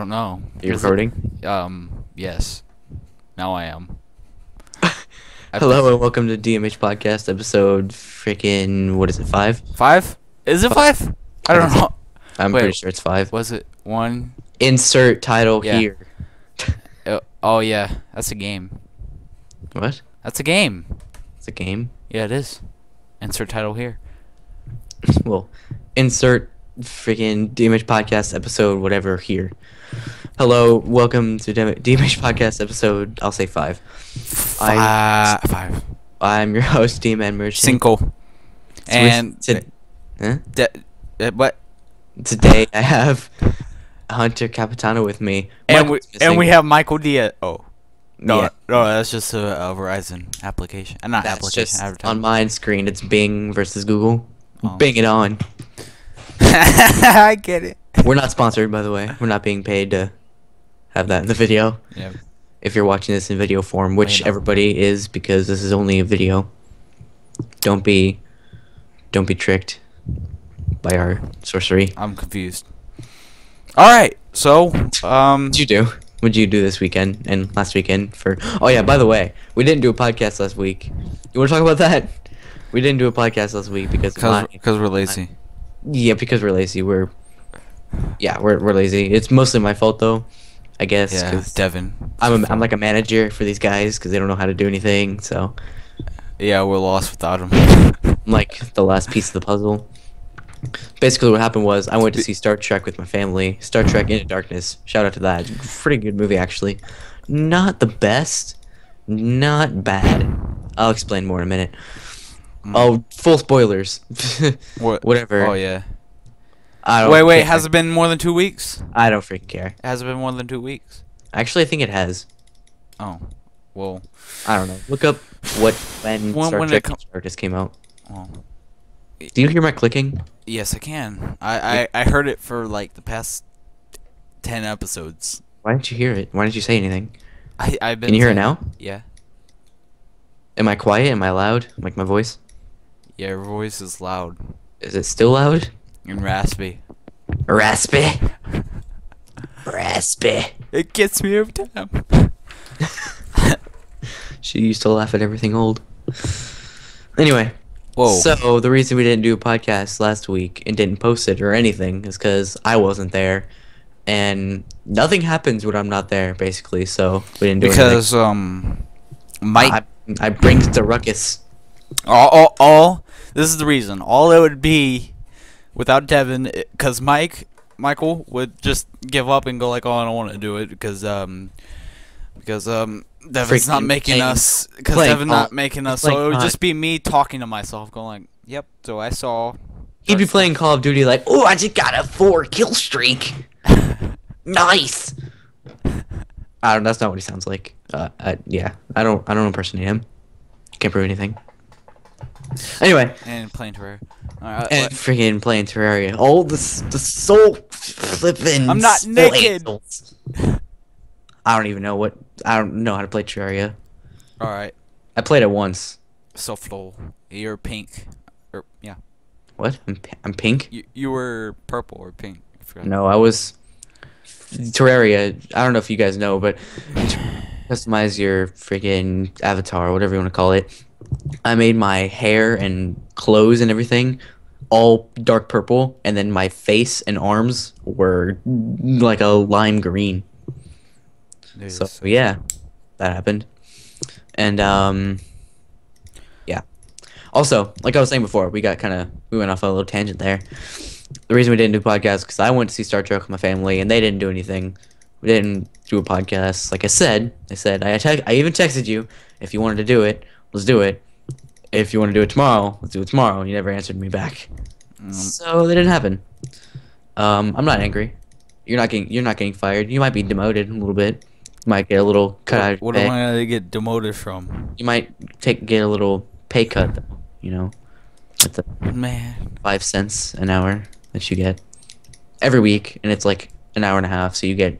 don't know. Are you recording? Yes. Now I am. Hello and welcome to DMH Podcast episode freaking, what is it, 5? 5? Is it 5? I don't know. I'm Wait, pretty sure it's 5. Was it 1? Insert title Yeah. here. Oh yeah, that's a game. What? That's a game. It's a game? Yeah, it is. Insert title here. Well, insert freaking DMH Podcast episode whatever here. Hello, welcome to DMH Podcast episode, I'll say 5. 5. I'm your host, DMN Merchant. Cinco. And what? Today I have Hunter Capitano with me. And Michael's we have Michael Diaz. Oh. No, Yeah. no, that's just a Verizon application. Not That's application, just advertising. on my screen. It's Bing versus Google. Oh. Bing it on. I get it. We're not sponsored, by the way. We're not being paid to have that in the video. Yeah. If you're watching this in video form, which Wait, no. everybody is, because this is only a video. Don't be tricked by our sorcery. I'm confused. All right, so What'd you do? What'd you do this weekend and last weekend for? Oh yeah, by the way, we didn't do a podcast last week. You want to talk about that? We didn't do a podcast last week because we're lazy. Yeah, because we're lazy. We're lazy. It's mostly my fault though, I guess. Yeah, 'cause Devon. I'm like a manager for these guys because they don't know how to do anything. So Yeah, we're lost without him. I'm like the last piece of the puzzle. Basically, what happened was I went to see Star Trek with my family. Star Trek Into Darkness. Shout out to that. Pretty good movie, actually. Not the best. Not bad. I'll explain more in a minute. Oh, full spoilers. Whatever. Oh yeah. I don't Wait, care. has it been more than 2 weeks? I don't freaking care. Has it been more than 2 weeks? Actually, I think it has. Oh, well. I don't know. Look up when Star when it Trek com- Into Darkness came out. Oh. Do you hear my clicking? Yes, I can. I heard it for like the past 10 episodes. Why didn't you hear it? Why didn't you say anything? I've been. Can you hear it now? Yeah. Am I quiet? Am I loud? Like my voice? Yeah, your voice is loud Is it still loud? and raspy. Raspy. Raspy. It gets me every time. She used to laugh at everything old. Anyway. Whoa. So the reason we didn't do a podcast last week and didn't post it or anything is because I wasn't there, and nothing happens when I'm not there, basically. So we didn't do Because anything. Mike. I bring the ruckus. All. This is the reason. All it would be without Devon, because Michael would just give up and go like, "Oh, I don't want to do it," because Devon's not making us. Because Devon's not making us. So it would just be me talking to myself, going like, "Yep." So I saw. He'd be playing Call of Duty like, "Oh, I just got a 4 kill streak. Nice." I don't. That's not what he sounds like. Yeah. I don't impersonate him. Can't prove anything. Anyway. And playing Terraria. And freaking playing Terraria. All the soul flipping. I'm not naked. I don't even know what. I don't know how to play Terraria. All right. I played it once. So Flo, you're pink, or yeah. What? I'm pink. You were purple or pink. I forgot. No, I was Terraria. I don't know if you guys know, but customize your freaking avatar, whatever you want to call it. I made my hair and clothes and everything all dark purple, and then my face and arms were like a lime green. So yeah, that happened. And yeah. Also, like I was saying before, we went off on a little tangent there. The reason we didn't do podcasts because I went to see Star Trek with my family, and they didn't do anything. We didn't do a podcast. Like I said, I even texted you, if you wanted to do it, let's do it. If you want to do it tomorrow, let's do it tomorrow. And you never answered me back. So that didn't happen. I'm not angry. You're not getting fired. You might be demoted a little bit. You might get a little cut out of your What pay. am I gonna get demoted from? You might get a little pay cut, though. You know, with the Man. 5 cents an hour that you get every week, and it's like an hour and a half. So you get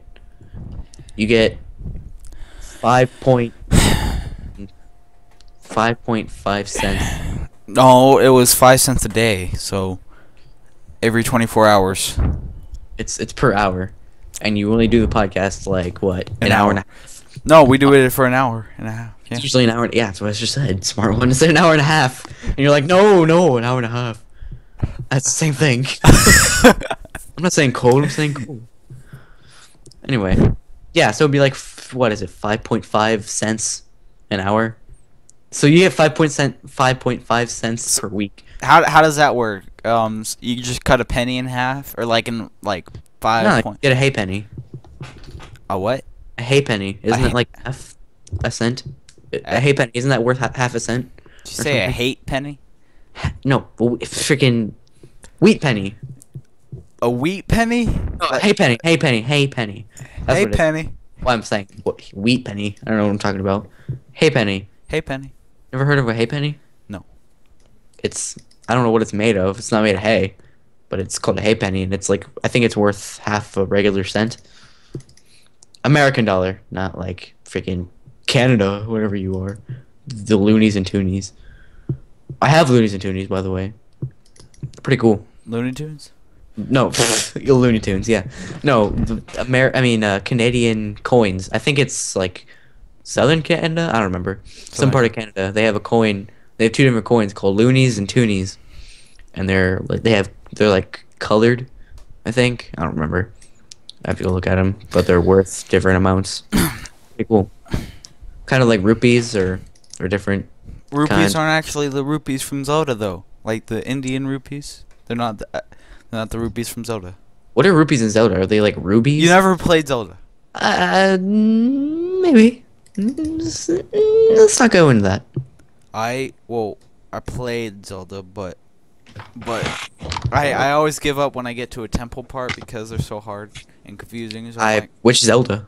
5.5 cents. No, it was 5 cents a day. So every 24 hours. It's per hour. and you only do the podcast like what, an hour and a half? No, we do it for an hour and a half. Yeah. It's usually an hour. Yeah, that's what I just said. Smart one. It's an hour and a half, and you're like, no, an hour and a half. That's the same thing. I'm not saying cold. I'm saying cool. Anyway, yeah. So it'd be like, what is it? 5.5 cents an hour. So you get 5.5 cents per week. How does that work? You just cut a penny in half, or like in like No, you get a hay penny. A what? A hay penny. Isn't it like half a cent? A hay penny. Isn't that worth half a cent? Did you say a hate penny? No, freaking wheat penny. A wheat penny? Oh, hay penny. Hay penny. Hay penny. That's Hey what it is. penny. Well, I'm saying wheat penny. I don't know what I'm talking about. Hay penny. Hey penny. Never heard of a hay penny? No. It's, I don't know what it's made of. It's not made of hay, but it's called a hay penny, and it's like, I think it's worth half a regular cent. American dollar, not like freaking Canada, whatever you are. The loonies and toonies. I have loonies and toonies, by the way. Pretty cool. Looney Tunes? No, Looney Tunes, yeah. No, Canadian coins. I think it's like Southern Canada. I don't remember. Some part of Canada. They have a coin. They have two different coins called loonies and toonies, and they're like colored. I think I don't remember. I have to go look at them, but they're worth different amounts. Pretty cool. Kind of like rupees or different. Rupees aren't actually the rupees from Zelda though. Like the Indian rupees. They're not the rupees from Zelda. What are rupees in Zelda? Are they like rubies? You never played Zelda? Maybe. Let's not go into that. I played Zelda, but I always give up when I get to a temple part because they're so hard and confusing. So Which Zelda?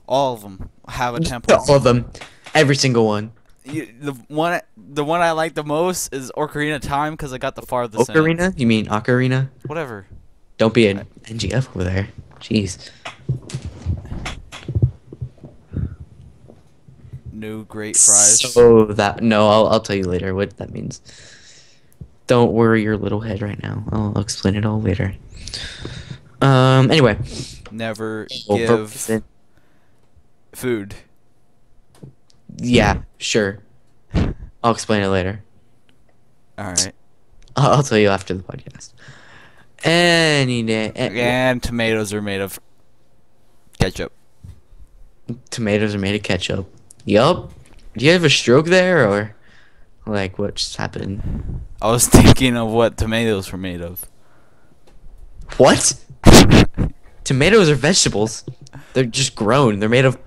All of them have a temple. All of them. Every single one. The one I like the most is Ocarina of Time because I got the farthest. Ocarina? You mean Ocarina? Whatever. Don't be an NGF over there. Jeez. New great fries. So I'll tell you later what that means. Don't worry your little head right now. I'll explain it all later. Anyway. Never give food. Yeah, sure. I'll explain it later. Alright. I'll tell you after the podcast. Any day. And tomatoes are made of ketchup. Tomatoes are made of ketchup. Yup. Do you have a stroke there, or like what just happened? I was thinking of what tomatoes were made of. What? Tomatoes are vegetables. They're just grown. They're made of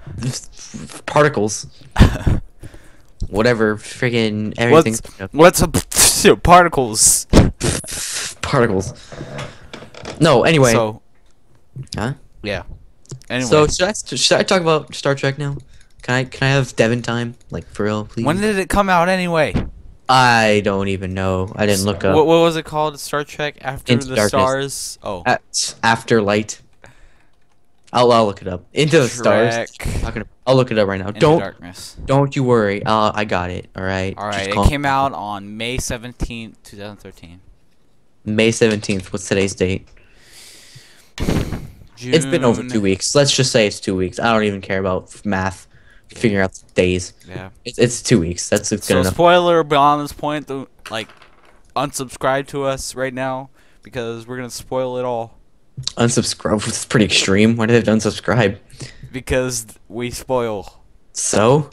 particles. Whatever, friggin' everything's What's particles? Particles. No, anyway. So, huh? Yeah. Anyway. So should I talk about Star Trek now? Can I have Devon time, like for real, please? When did it come out anyway? I don't even know. I didn't look up. What was it called? Star Trek After Into the Darkness. Stars. Oh. After Light. I'll look it up. Into the Stars. I'll look it up right now. Into Darkness. Don't you worry. I got it. All right. All right. It came out on May 17th, 2013. May 17th. What's today's date? June. It's been over 2 weeks. Let's just say it's 2 weeks. I don't even care about math. Figuring out days. Yeah. It's 2 weeks. That's good enough. Spoiler beyond this point, like, unsubscribe to us right now because we're gonna spoil it all. Unsubscribe. It's pretty extreme. Why did they unsubscribe? Because we spoil. So,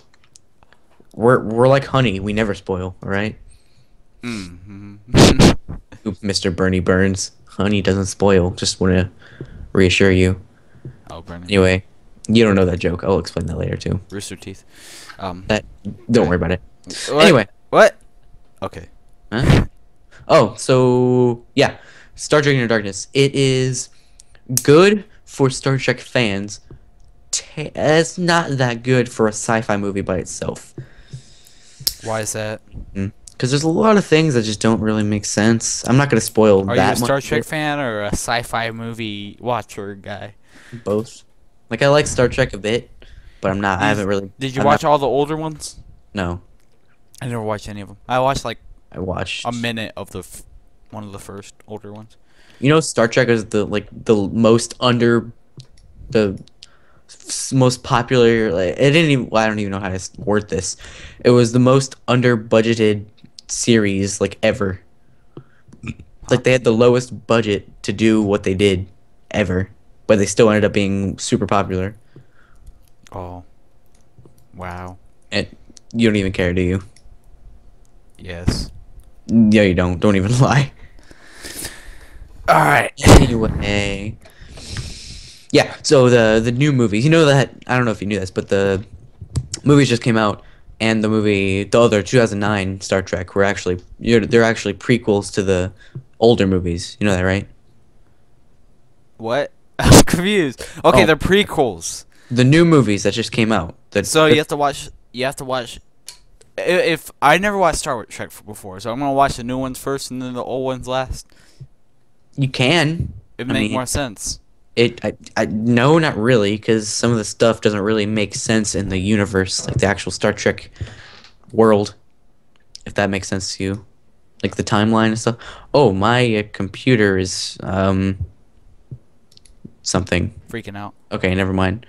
we're like honey. We never spoil. All right. Mm-hmm. Mr. Bernie Burns. Honey doesn't spoil. Just want to reassure you. Oh, Bernie. Anyway, you don't know that joke. I'll explain that later too. Rooster teeth. Don't worry about it. What? Anyway. What? Okay. Huh? Oh, so yeah, Star Trek Into Darkness. It is good for Star Trek fans. It's not that good for a sci-fi movie by itself. Why is that? Because there's a lot of things that just don't really make sense. I'm not gonna spoil that much. Are you a Star Trek fan or a sci-fi movie watcher guy? Both. Like, I like Star Trek a bit, but I'm not. I haven't really. Did you watch all the older ones? No. I never watched any of them. I watched like I watched a minute of one of the first older ones. You know, Star Trek is the most the most popular. Like, it didn't even. Well, I don't even know how to word this. It was the most under budgeted series like ever. Like they had the lowest budget to do what they did ever, but they still ended up being super popular. Oh. Wow. And you don't even care, do you? Yes. Yeah, you don't. Don't even lie. All right. Anyway. Yeah, so the new movies. You know that, I don't know if you knew this, but the movies just came out, and the other 2009 Star Trek they're actually prequels to the older movies. You know that, right? What? I'm confused. Okay, Oh. they're prequels. The new movies that just came out. So you have to watch. You have to watch. If I never watched Star Trek before, so I'm gonna watch the new ones first and then the old ones last. You can. It make more sense. No, not really, because some of the stuff doesn't really make sense in the universe, like the actual Star Trek world, if that makes sense to you, like the timeline and stuff. Oh, my computer is something. Freaking out. Okay, never mind.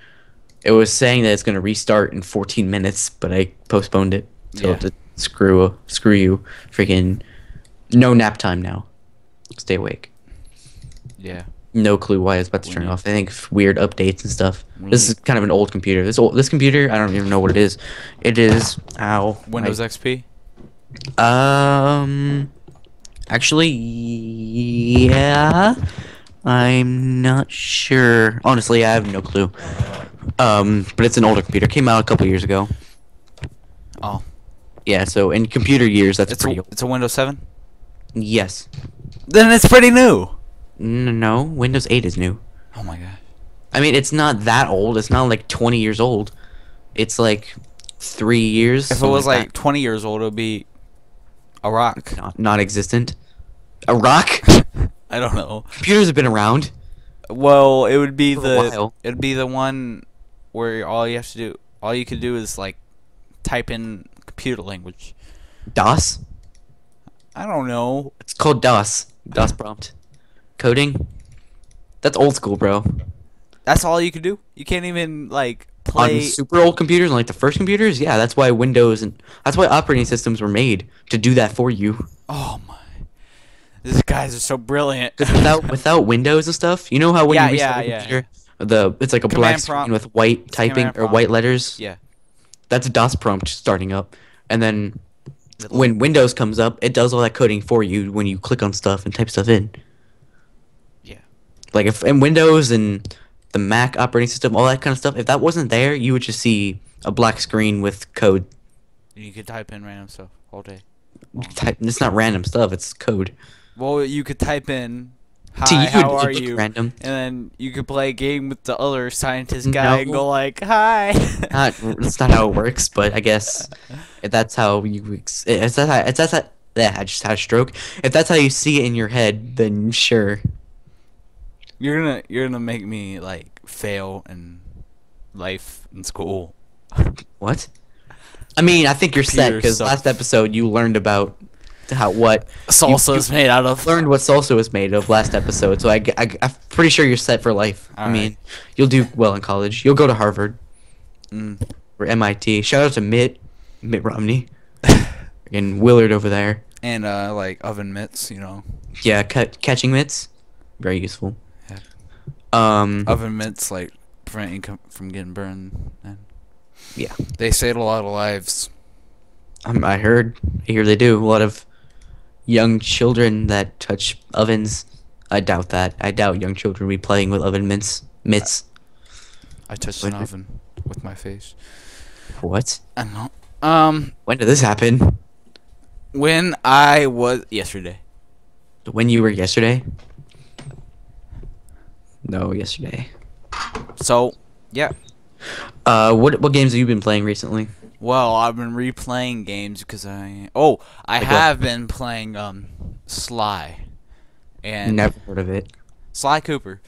It was saying that it's gonna restart in 14 minutes, but I postponed it. So Yeah. screw you, freaking no nap time now. Stay awake. Yeah. No clue why it's about to turn need- off. I think weird updates and stuff. We This is kind of an old computer. This computer, I don't even know what it is. It is Windows XP. Actually, yeah. I'm not sure. Honestly, I have no clue. But it's an older computer. Came out a couple years ago. Oh. Yeah, so in computer years, that's It's pretty a, old. it's a Windows 7. Yes. Then it's pretty new. No, Windows 8 is new. Oh my god. I mean, it's not that old. It's not like 20 years old. It's like 3 years. If it something was like that. 20 years old, it would be a rock. Not existent. A rock? I don't know. Computers have been around. Well, it would be For a while. it'd be the one where all you could do is like type in computer language. DOS? I don't know. It's called DOS. DOS prompt. Coding? That's old school, bro. That's all you could do. You can't even like On play. super old computers, on like the first computers, yeah, that's why that's why operating systems were made to do that for you. Oh my! These guys are so brilliant. Because without Windows and stuff, you know how when Yeah, you restart yeah, a computer, it's like a black Command screen prompt. with white typing command or prompt. white letters. Yeah. That's a DOS prompt starting up, and then when Windows comes up, it does all that coding for you when you click on stuff and type stuff in. Yeah. Like if in Windows and the Mac operating system, all that kind of stuff, if that wasn't there, you would just see a black screen with code. You could type in random stuff all day. It's not random stuff; it's code. Well, you could type in, "Hi, To you, how it are looked you?" random. And then you could play a game with the other scientist guy and No. go like, "Hi." That's not how it works, but I guess if that's how you. I just had a stroke. If that's how you see it in your head, then sure. You're gonna make me like fail in life in school. What? I mean, I think you're set Computer because stuff. last episode you learned about what Salsa is made out of. learned what salsa was made of last episode. So I'm pretty sure you're set for life. I mean, Alright. you'll do well in college. You'll go to Harvard Mm. or MIT. Shout out to Mitt Romney, and Willard over there. And like oven mitts, you know. Yeah, catching mitts, very useful. Yeah. Um, Oven mitts like prevent you from getting burned. And yeah. they saved a lot of lives. I hear they do. A lot of young children that touch ovens. I doubt that. I doubt young children will be playing with oven mitts. I touched an oven with my face. What? I don't know. When did this happen? When I was yesterday. When you were yesterday? No, yesterday. So, yeah. What games have you been playing recently? Well, I've been replaying games because I Like what? have been playing Sly. And Never heard of it. Sly Cooper.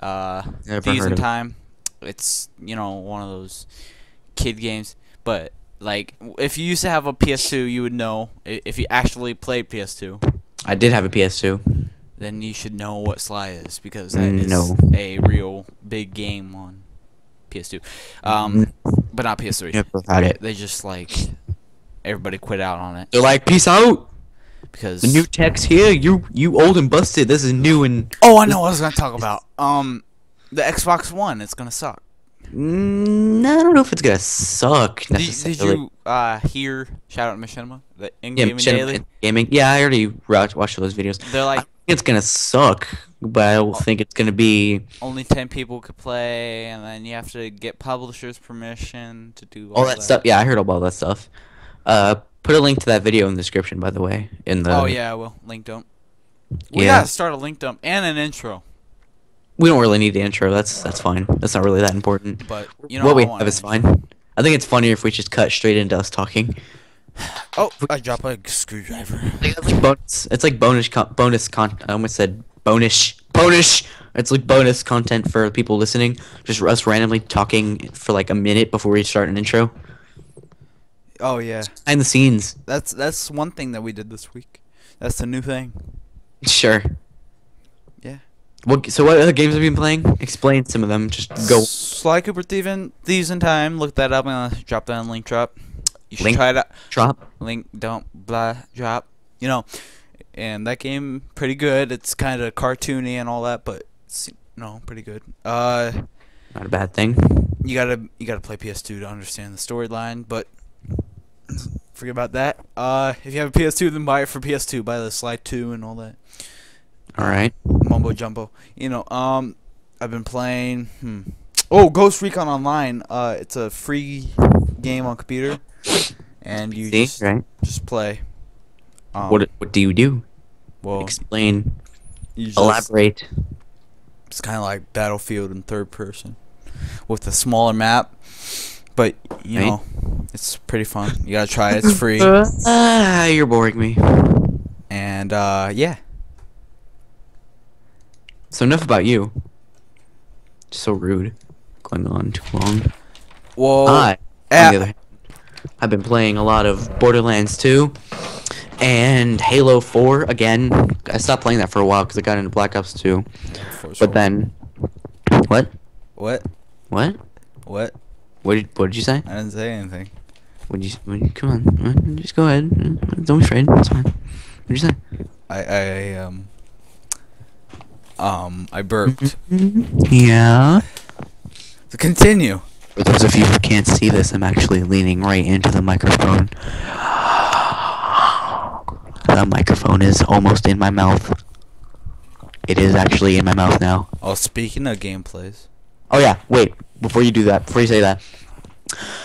Never Thieves heard in of it. Time. It's, one of those kid games, but like if you used to have a PS2, you would know if you actually played PS2. I did have a PS2. then you should know what Sly is, because that is No. a real big game on PS2. But not PS3. Never had it. They just like everybody quit out on it They're like, peace out. because The new tech's here. You old and busted. This is new and. oh, I know what I was gonna talk about. The Xbox One, it's gonna suck. I don't know if it's gonna suck Did necessarily. you hear shout out Machinima, the in-game Machinima daily? Gaming. Yeah, I already watched those videos. They're I like think it's gonna suck, but I don't think it's gonna be only 10 people could play, and then you have to get publishers' permission to do all that stuff. Yeah, I heard about that stuff. Put a link to that video in the description, by the way. In the. Oh yeah, I will. Link dump. We Yeah. gotta start a link dump and an intro. We don't really need the intro. That's fine. That's not really that important. But you know What we I want have is an fine. I think it's funnier if we just cut straight into us talking. Oh, I dropped a screwdriver. It's like bonus. It's like bonus content. I almost said bonus. It's like bonus content for people listening. Just us randomly talking for like a minute before we start an intro. Oh yeah, Behind the scenes. that's one thing that we did this week. That's the new thing. Sure. Yeah. So what other games have you been playing? Explain some of them. Just go. Sly Cooper Thieves in Time. Look that up. I'm gonna drop that in link drop. You should Link try it out. Drop. Link don't blah drop. You know, and that game pretty good. It's kind of cartoony and all that, but it's, pretty good. Not a bad thing. You gotta play PS2 to understand the storyline, but forget about that. If you have a PS2, then buy it for PS2. Buy the Sly 2 and all that. All right. Mumbo jumbo. I've been playing. Oh, Ghost Recon Online. It's a free game on computer, and you just play. What do you do? Well, Explain. you just, Elaborate. It's kind of like Battlefield in third person, with a smaller map. But you Right. know, it's pretty fun. You gotta try it. It's free. You're boring me. And yeah. So enough about you. So rude. Going on too long. Well, On the other hand, I've been playing a lot of Borderlands 2 and Halo 4 again. I stopped playing that for a while because I got into Black Ops 2. But then, what? What? What? What? What did you say? I didn't say anything. Come on, just go ahead. Don't be afraid. It's fine. What did you say? I burped. Yeah. So continue. For those of you who can't see this, I'm actually leaning right into the microphone. The microphone is almost in my mouth. It is actually in my mouth now. Oh, speaking of gameplays. Oh yeah, wait. Before you say that,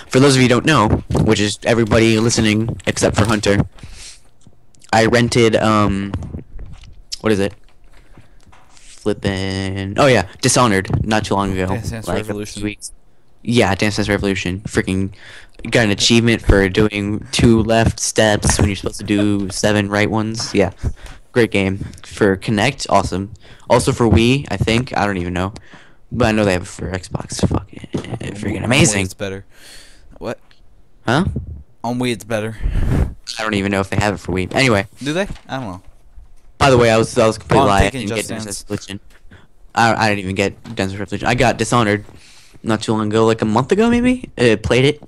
for those of you who don't know, which is everybody listening except for Hunter, I rented what is it? Oh yeah, Dishonored not too long ago. Dance Dance Revolution. 2 weeks. Yeah, Dance Dance Revolution. Freaking got an achievement for doing 2 left steps when you're supposed to do 7 right ones. Yeah, great game for Kinect. Awesome. Also for Wii, I think. I don't even know. But I know they have it for Xbox. Fucking freaking amazing. It's better. What? Huh? On Wii, it's better. I don't even know if they have it for Wii. Anyway, Do they? I don't know. by the way, I was completely I'm lying. I thinking didn't get Just Dance Dance. Dance Revolution. I didn't even get Dance Dance Revolution. I got Dishonored not too long ago, like a month ago maybe. Played it.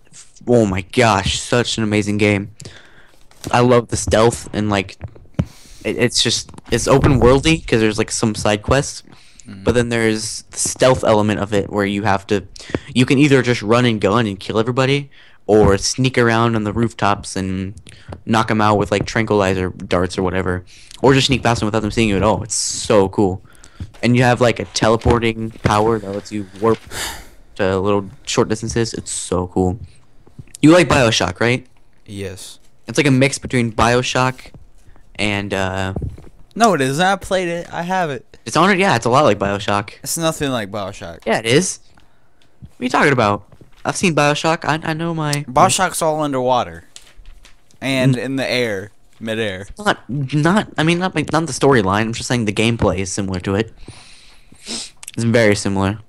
Oh my gosh, such an amazing game. I love the stealth and like it's open worldy because there's like some side quests. But then there's the stealth element of it where you can either just run and gun and kill everybody, or sneak around on the rooftops and knock them out with like tranquilizer darts or whatever, or just sneak past them without them seeing you at all. It's so cool. And you have like a teleporting power that lets you warp to little short distances. It's so cool. You like BioShock, right? Yes. It's like a mix between BioShock and No, it isn't. I played it. I have it. Dishonored. Yeah, it's a lot like BioShock. It's nothing like BioShock. Yeah, it is. What are you talking about? I've seen BioShock. I know my... BioShock's all underwater. And in the air. Midair. Not the storyline. I'm just saying the gameplay is similar to it. It's very similar.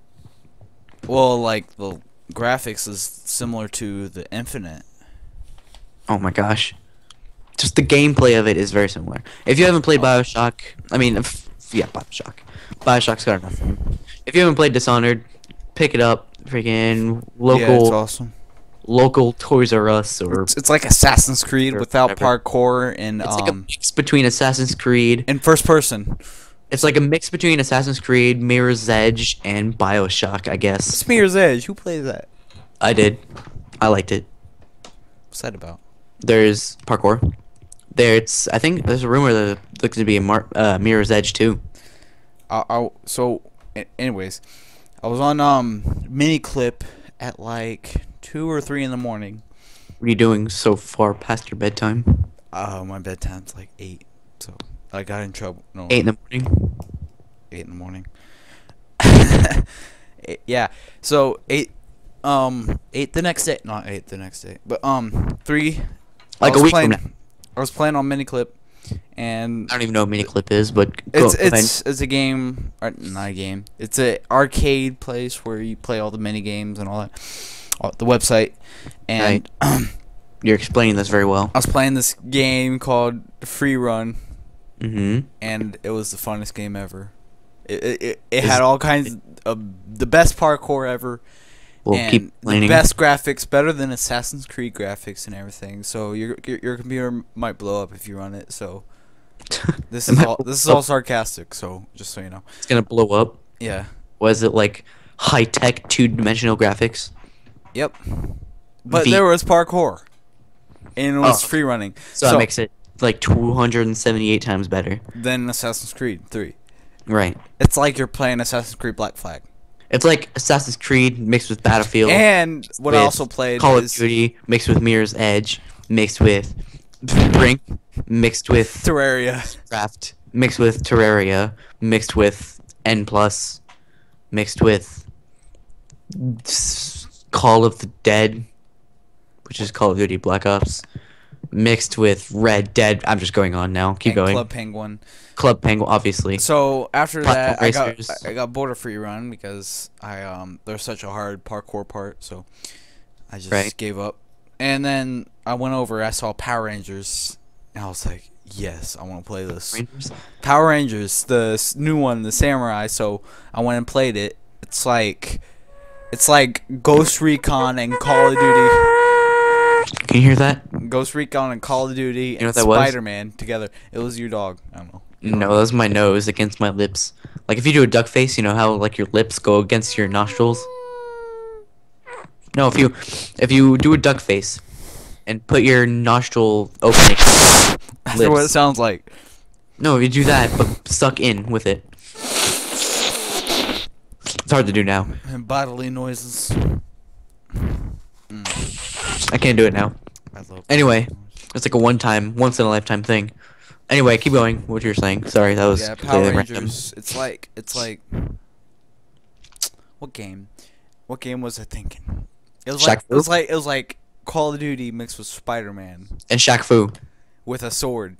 Well, like, the graphics is similar to the Infinite. Oh my gosh. Just the gameplay of it is very similar. If you haven't played BioShock, Yeah, Bioshock. Bioshock's got enough. If you haven't played Dishonored, pick it up. Freaking Yeah, it's awesome. Local Toys R Us or it's like Assassin's Creed without parkour and it's like a mix between Assassin's Creed and first person. It's like a mix between Assassin's Creed, Mirror's Edge, and Bioshock, I guess. It's Mirror's Edge. Who plays that? I did. I liked it. What's that about? There's parkour. I think there's a rumor that it looks to be a Mirror's Edge too. Anyways, I was on mini clip at like 2 or 3 in the morning. What are you doing so far past your bedtime? My bedtime's like 8, so I got in trouble. No, 8 in the morning. 8 in the morning. Yeah. So 8 the next day. Not 8 the next day, but 3. Like a week from now. I was playing on miniclip, and I don't even know what miniclip is, but it's a game, or not a game. It's a arcade place where you play all the mini games and all that. The website, and right. You're explaining this very well. I was playing this game called Free Run, and it was the funnest game ever. It had all kinds of the best parkour ever. We'll keep the best graphics, better than Assassin's Creed graphics and everything. So your computer might blow up if you run it. So this is all sarcastic. So just so you know, it's gonna blow up. Yeah. Was it like high tech 2-dimensional graphics? Yep. But there was parkour, and it was free running. So that makes it like 278 times better than Assassin's Creed 3. Right. It's like you're playing Assassin's Creed Black Flag. It's like Assassin's Creed mixed with Battlefield. And what I also played Call of Duty mixed with Mirror's Edge, mixed with Brink, mixed with Terraria, Craft, mixed with Terraria, mixed with N+, mixed with Call of the Dead, which is Call of Duty Black Ops, mixed with Red Dead. I'm just going on now. Keep going. Club Penguin. Club Penguin, obviously. So after that, I got bored of Free Run because there's such a hard parkour part, so I just gave up. And then I went over. I saw Power Rangers, and I was like, "Yes, I want to play this." Power Rangers, the new one, the Samurai. So I went and played it. It's like Ghost Recon and Call of Duty. Can you hear that? Ghost Recon and Call of Duty and Spider-Man together. It was your dog. I don't know. No, that was my nose against my lips. Like if you do a duck face, you know how like your lips go against your nostrils? No, if you do a duck face and put your nostril opening That's what it sounds like. No, you do that, but suck in with it. It's hard to do now. And bodily noises. I can't do it now. Anyway, it's like a once in a lifetime thing. Anyway, keep going. What you were saying? Sorry, that was Power Rangers. It's like what game? What game was I thinking? It was like Call of Duty mixed with Spider-Man and Shaq Fu with a sword.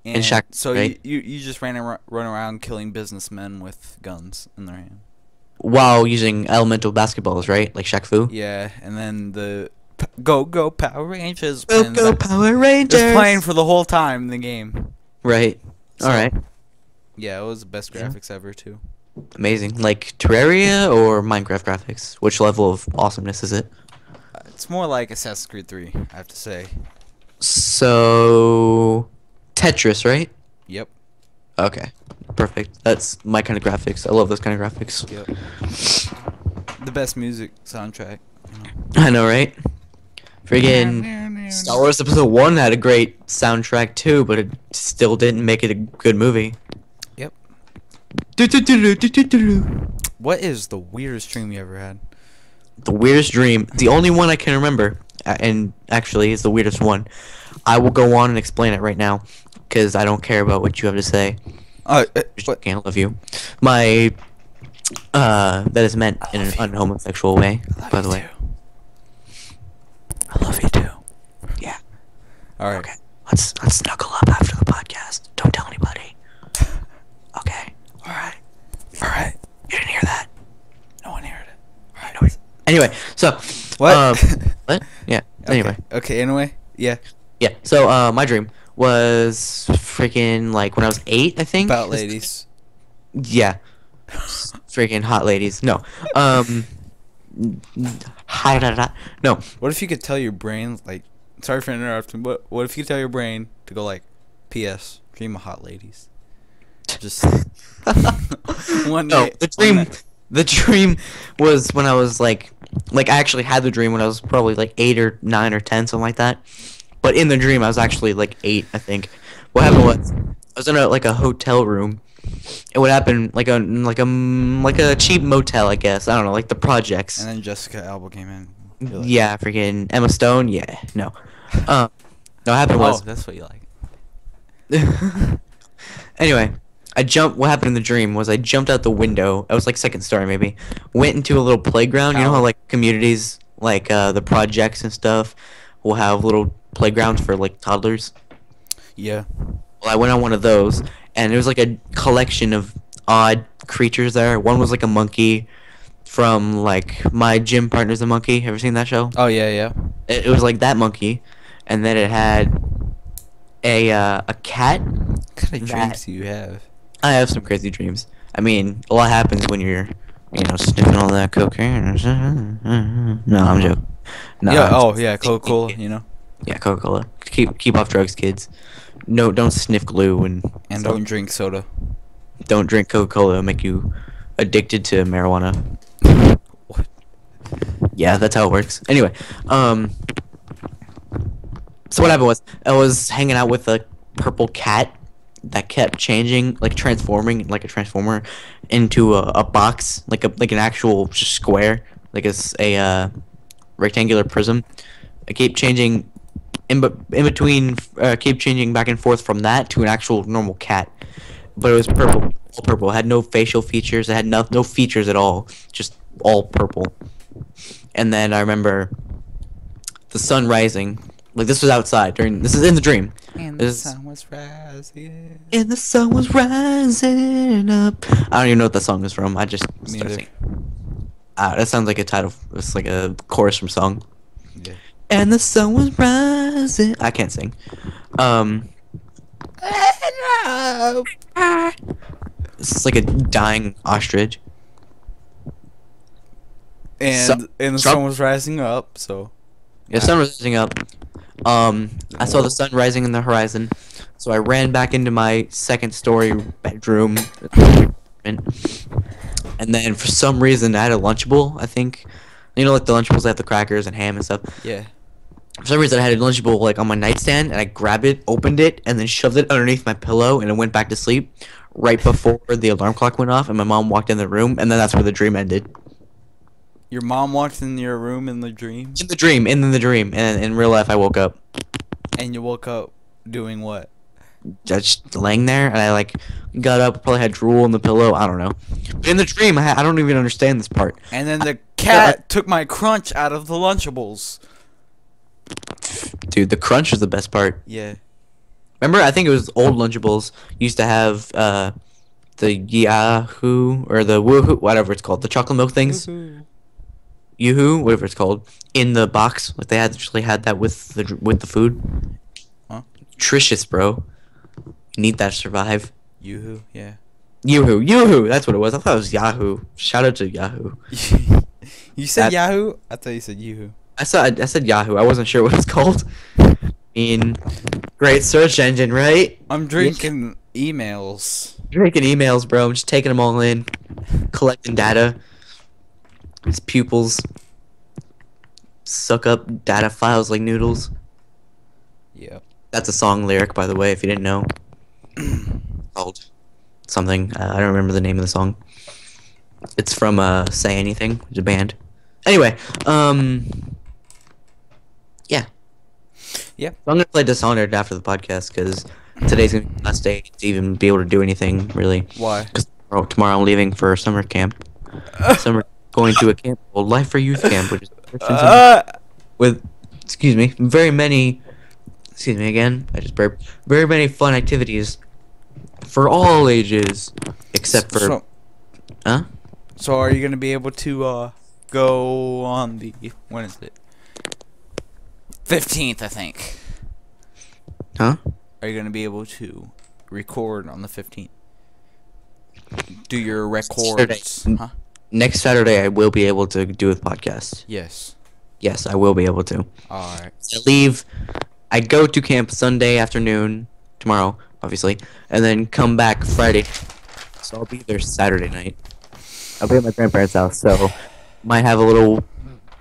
And Shaq. So right? you just run around killing businessmen with guns in their hand while using elemental basketballs, right? Like Shaq Fu. Yeah, and then the Go Power Rangers. Go Power Rangers. Just playing for the whole time in the game. Right. So, all right. Yeah, it was the best graphics ever too. Amazing. Like Terraria or Minecraft graphics? Which level of awesomeness is it? It's more like Assassin's Creed 3, I have to say. So Tetris, right? Yep. Okay. Perfect. That's my kind of graphics. I love those kind of graphics. Yep. The best music soundtrack. I know, right? Friggin' Star Wars Episode 1 had a great soundtrack too, but it still didn't make it a good movie. Yep. What is the weirdest dream you ever had? The weirdest dream? The only one I can remember, and actually is the weirdest one. I will go on and explain it right now, because I don't care about what you have to say. I can't love you. My, that is meant in an unhomosexual way, by the way. I love you too. Yeah. All right. Okay. Let's snuggle up after the podcast. Don't tell anybody. Okay. All right. All right. You didn't hear that. No one heard it. All right. No. Anyway, so what? What? Yeah. Anyway. Okay. Anyway. Yeah. Yeah. So my dream was freaking like when I was 8, I think. About ladies. Yeah. Freaking hot ladies. No. No. What if you could tell your brain, like, sorry for interrupting, but what if you could tell your brain to go like, P.S. Dream of hot ladies. Just one day. The dream was when I was like I actually had the dream when I was probably like 8 or 9 or 10, something like that. But in the dream, I was actually like 8, I think. What happened was I was in a hotel room. And what happened, like a cheap motel, I guess. I don't know, like the projects. And then Jessica Alba came in. Like, yeah, freaking Emma Stone. Yeah, no. No, what happened was. Oh, that's what you like. Anyway, what happened in the dream was I jumped out the window. I was like second story maybe. Went into a little playground. You know how like communities, like the projects and stuff, will have little playgrounds for like toddlers? Yeah. Well, I went on one of those, and there was like a collection of odd creatures there. One was like a monkey from like My Gym Partner's a Monkey. Ever seen that show? Oh, yeah. It was like that monkey, and then it had a cat. What kind of dreams do you have? I have some crazy dreams. I mean, a lot happens when you're, sniffing all that cocaine. No, I'm joking. No, yeah, Coca-Cola, Yeah, Coca-Cola. Keep off drugs, kids. No, don't sniff glue and don't drink soda. Don't drink Coca-Cola. It'll make you addicted to marijuana. What? Yeah, that's how it works. Anyway, so what happened was I was hanging out with a purple cat that kept changing, like transforming like a transformer into a box, like an actual just square, like a rectangular prism. I keep changing in between, keep changing back and forth from that to an actual normal cat, but it was purple, all purple. It had no facial features. It had no features at all, just all purple. And then I remember the sun rising. Like, this was outside this is in the dream. And the sun was rising. And the sun was rising up. I don't even know what that song is from. I just started singing. That sounds like a title. It's like a chorus from a song. Yeah. And the sun was rising. I can't sing. It's like a dying ostrich. And the sun was rising up, so. Yeah, the sun was rising up. I saw the sun rising in the horizon, so I ran back into my second story bedroom, and then for some reason I had a Lunchable. I think, like the Lunchables that have the crackers and ham and stuff. Yeah. For some reason I had a Lunchable like on my nightstand, and I grabbed it, opened it, and then shoved it underneath my pillow, and I went back to sleep right before the alarm clock went off, and my mom walked in the room, and then that's where the dream ended. Your mom walked in your room in the dream? In the dream, and in real life I woke up. And you woke up doing what? Just laying there, and I like got up, probably had drool in the pillow, I don't know. But in the dream, I don't even understand this part. And then the cat took my crunch out of the Lunchables. Dude, the crunch was the best part. Yeah. Remember, I think it was old Lunchables used to have the Yahoo or the Woohoo, whatever it's called, the chocolate milk things. Yoo-hoo, whatever it's called, in the box. Like, they actually had that with the food. Huh? Nutritious, bro. You need that to survive. Yoo-hoo, yeah. Yoo-hoo, that's what it was. I thought it was Yahoo. Shout out to Yahoo. You said Yahoo? I thought you said Yoo-hoo. I said Yahoo. I wasn't sure what it's called. I mean, great search engine, right? I'm drinking emails. Drinking emails, bro. I'm just taking them all in. Collecting data. His pupils suck up data files like noodles. Yep. That's a song lyric, by the way, if you didn't know. Called something. I don't remember the name of the song. It's from Say Anything, it's a band. Anyway, yeah. Yeah. So I'm gonna play Dishonored after the podcast because today's gonna be the last day to even be able to do anything really. Why? Because tomorrow I'm leaving for summer camp. Going to a camp called Life for Youth Camp, which is with, excuse me again, I just burped. Very many fun activities for all ages, except for, So are you gonna be able to go on the, when is it? 15th, I think. Huh? Are you gonna be able to record on the 15th? do your records. Huh? Next Saturday, I will be able to do a podcast. Yes. Yes, I will be able to. All right. I go to camp Sunday afternoon, tomorrow, obviously, and then come back Friday. So I'll be there Saturday night. I'll be at my grandparents' house, so might have a little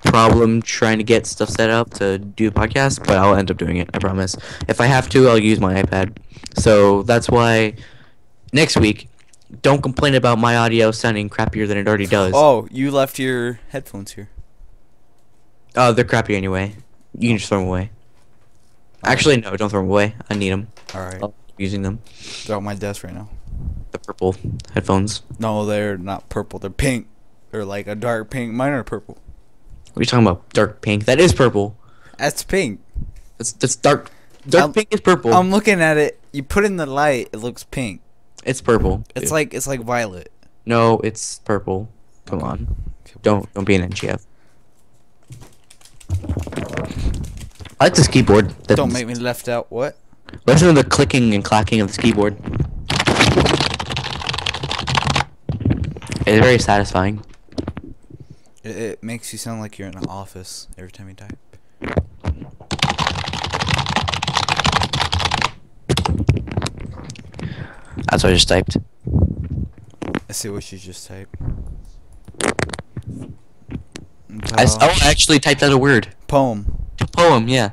problem trying to get stuff set up to do the podcast, but I'll end up doing it, I promise. If I have to, I'll use my iPad. So that's why next week, don't complain about my audio sounding crappier than it already does. Oh, you left your headphones here. Oh, they're crappy anyway. You can just throw them away. Actually, no, don't throw them away. I need them. Alright. I'm using them. They're on my desk right now. The purple headphones. No, they're not purple. They're pink. They're like a dark pink. Mine are purple. What are you talking about? Dark pink? That is purple. That's pink. That's dark. Dark pink is purple. I'm looking at it. You put in the light, it looks pink. It's purple. It's like violet. No, it's purple. Come on. Don't be an NGF. I like this keyboard. Don't make me left out. What? Listen to the clicking and clacking of this keyboard. It's very satisfying. It makes you sound like you're in an office every time you type. That's what I just typed. I see what you just typed. I actually typed out a word. Poem. Poem, yeah.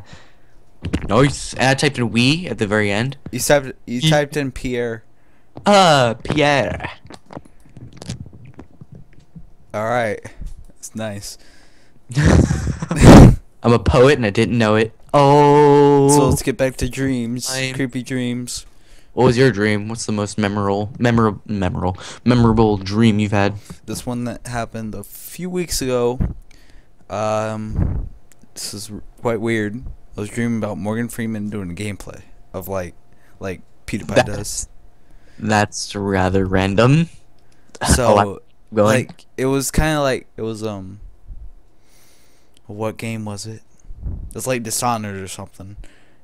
Nice. And I typed in "we" at the very end. You typed in Pierre. Pierre. All right. It's nice. I'm a poet and I didn't know it. Oh. So let's get back to dreams. Creepy dreams. What was your dream? What's the most memorable dream you've had? This one that happened a few weeks ago. This is quite weird. I was dreaming about Morgan Freeman doing a gameplay of like PewDiePie does. That's rather random. So like it was kind of like it was what game was it? It was like Dishonored or something.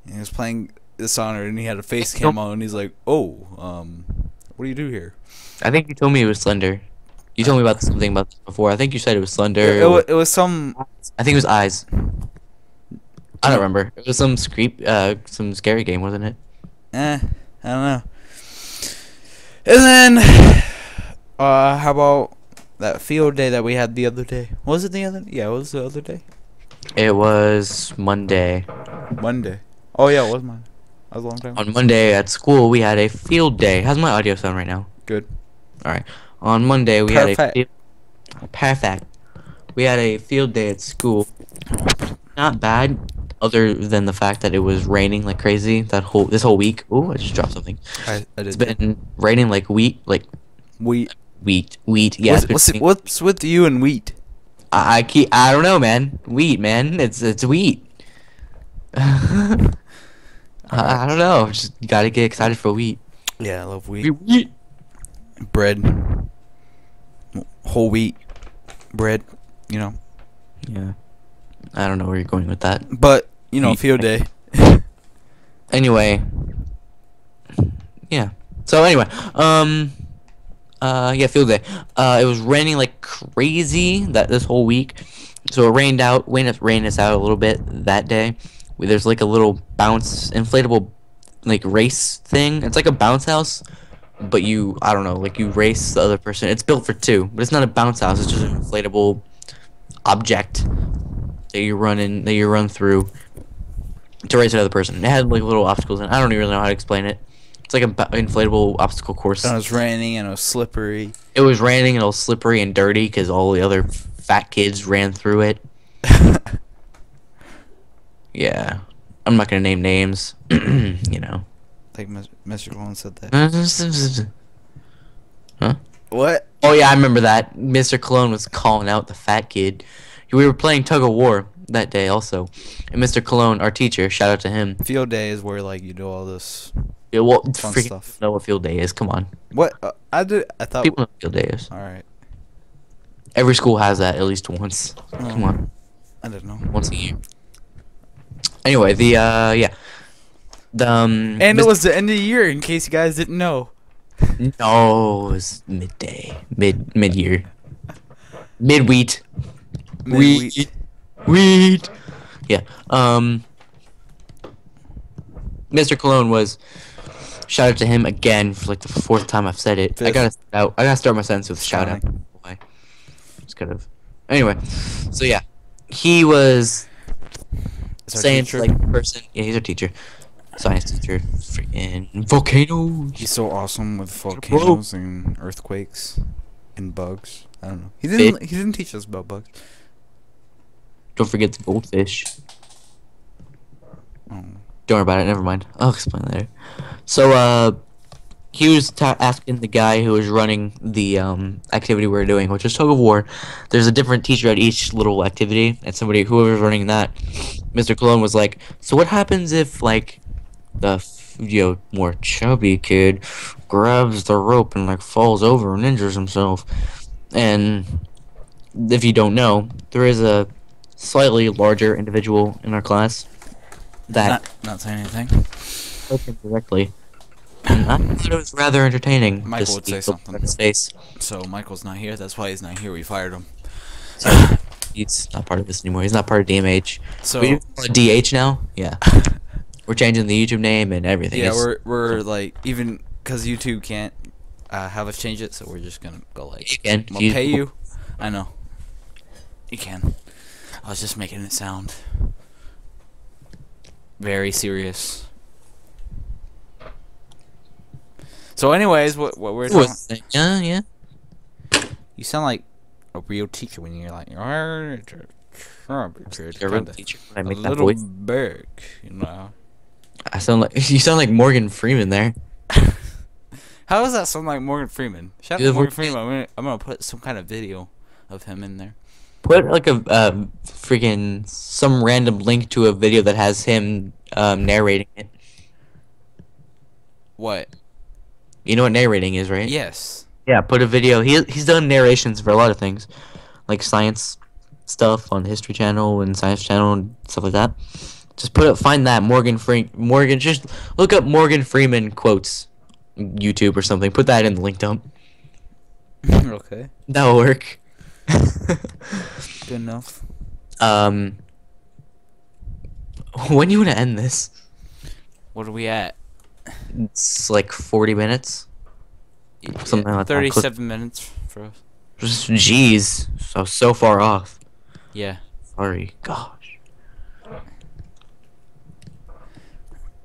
And he was playing Dishonored and he had a face cam on and he's like, "Oh, what do you do here?" I think you told me it was Slender. You told me about something about this before. I think you said it was Slender. It was some. I think it was Eyes. I don't remember. It was some scary game, wasn't it? I don't know. And then, how about that field day that we had the other day? Was it the other? Yeah, it was the other day. It was Monday. Monday. Oh yeah, it was mine. That was a long time. On Monday at school, we had a field day. How's my audio sound right now? Good. All right. On Monday, we had a perfect. We had a field day at school. Not bad, other than the fact that it was raining like crazy this whole week. Ooh, I just dropped something. It's been raining like wheat. Yeah. What's with you and wheat? I don't know, man. Wheat, man. It's wheat. I don't know. Just gotta get excited for wheat. Yeah, I love wheat. Wheat. Bread. Whole wheat bread, you know. Yeah. I don't know where you're going with that. But, you know, field day. Anyway. Yeah. So anyway, yeah, field day. It was raining like crazy this whole week. So it rained us out a little bit that day. There's like a little inflatable like race thing. It's like a bounce house, but you race the other person. It's built for two, but it's not a bounce house. It's just an inflatable object that you run through to race another person. It had like little obstacles in it. I don't even really know how to explain it. It's like an inflatable obstacle course. And it was raining and it was slippery. It was raining and it was slippery and dirty because all the other fat kids ran through it. Yeah. I'm not going to name names. You know. Like Mr. Cologne said that. Huh? What? Oh, yeah, I remember that. Mr. Cologne was calling out the fat kid. We were playing tug of war that day also. And Mr. Cologne, our teacher, shout out to him. Field day is where, like, you do all this fun stuff. Know what field day is. Come on. What? I thought... People know what field day is. Alright. Every school has that at least once. Come on. I don't know. Once a year. Anyway, yeah. And it was the end of the year, in case you guys didn't know. No, it was midday, mid-year, mid-wheat, Midweek. wheat. Yeah. Mr. Cologne was. Shout out to him again for like the 4th time I've said it. I gotta start my sentence with shout out. Why? Just kind of. Anyway, so yeah, he was saying to, like, person. Yeah, he's our teacher, science teacher. Freaking volcanoes. He's so awesome with volcanoes and earthquakes and bugs. I don't know. He didn't teach us about bugs. Don't forget the goldfish. Oh. Don't worry about it. Never mind. I'll explain later. So, he was asking the guy who was running the activity we were doing, which was tug of war. There's a different teacher at each little activity, and whoever's running that, Mr. Cologne was like, "So what happens if like the more chubby kid grabs the rope and like falls over and injures himself?" And if you don't know, there is a slightly larger individual in our class that not saying anything. Directly. And I thought it was rather entertaining. Michael would say something. In his face. So Michael's not here. That's why he's not here. We fired him. So he's not part of this anymore. He's not part of DMH. So we call it DH now. Yeah. We're changing the YouTube name and everything. Yeah, we're like, even because YouTube can't have us change it, so we're just gonna go like, you can. We'll pay you. I know. You can. I was just making it sound very serious. So, anyways, what we're talking. Yeah. You sound like a real teacher when you're like, you're a real teacher. A little big, you know. You sound like Morgan Freeman there. How does that sound like Morgan Freeman? Shout out to Morgan Freeman. I'm gonna put some kind of video of him in there. Put like a freaking some random link to a video that has him narrating it. What? You know what narrating is, right? Yes. Yeah, put a video. He's done narrations for a lot of things, like science stuff on the History Channel and Science Channel and stuff like that. Just find that Morgan. Just look up Morgan Freeman quotes, YouTube or something. Put that in the link dump. Okay. That'll work. Good enough. When do you want to end this? What are we at? It's like 40 minutes. Something like 37 minutes for us. Jeez, so far off. Yeah. Sorry, gosh.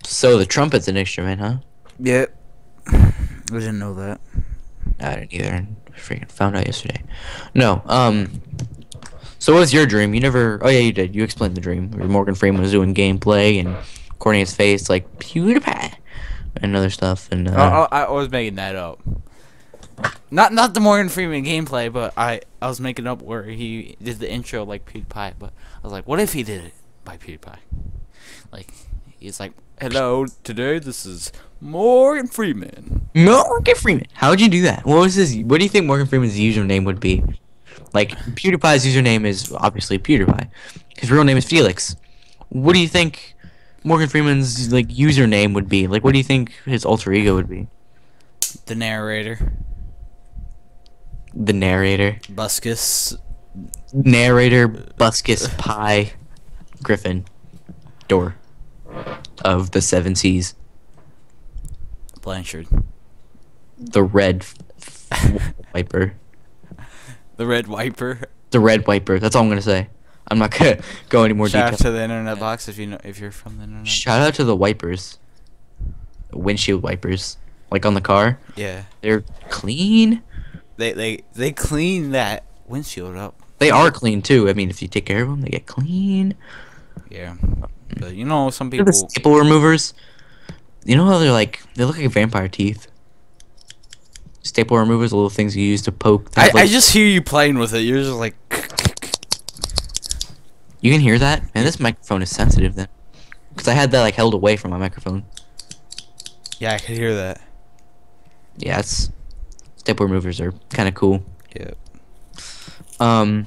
So the trumpet's an instrument, huh? Yep. I didn't know that. I didn't either. Freaking found out yesterday. No. So what was your dream? You never. Oh yeah, you did. You explained the dream. Where Morgan Freeman was doing gameplay and recording his face like PewDiePie and other stuff. And I was making that up. Not the Morgan Freeman gameplay, but I was making up where he did the intro like PewDiePie. But I was like, what if he did it by PewDiePie? Like, he's like, hello, today this is Morgan Freeman. Morgan Freeman. How would you do that? What do you think Morgan Freeman's username would be? Like, PewDiePie's username is obviously PewDiePie. His real name is Felix. What do you think Morgan Freeman's like username would be? Like, what do you think his alter ego would be? The narrator. The narrator. Buscus. Narrator, Buscus, Pie, Griffin, Door of the Seven Seas. Blanchard. The Red Viper. The Red Viper. The Red Viper. That's all I'm gonna say. I'm not gonna go any more detail. Shout out to the internet box if you're from the internet. Shout out to the wipers. The windshield wipers, like on the car. Yeah. They're clean. They clean that windshield up. They are clean too. I mean, if you take care of them, they get clean. Yeah. But you know, some people. The staple removers. You know how they look like vampire teeth. Staple removers, little things you use to poke. I just hear you playing with it. You're just like. You can hear that? Man, this microphone is sensitive then. Because I had that like held away from my microphone. Yeah, I could hear that. Yeah, staple removers are kind of cool. Yeah. I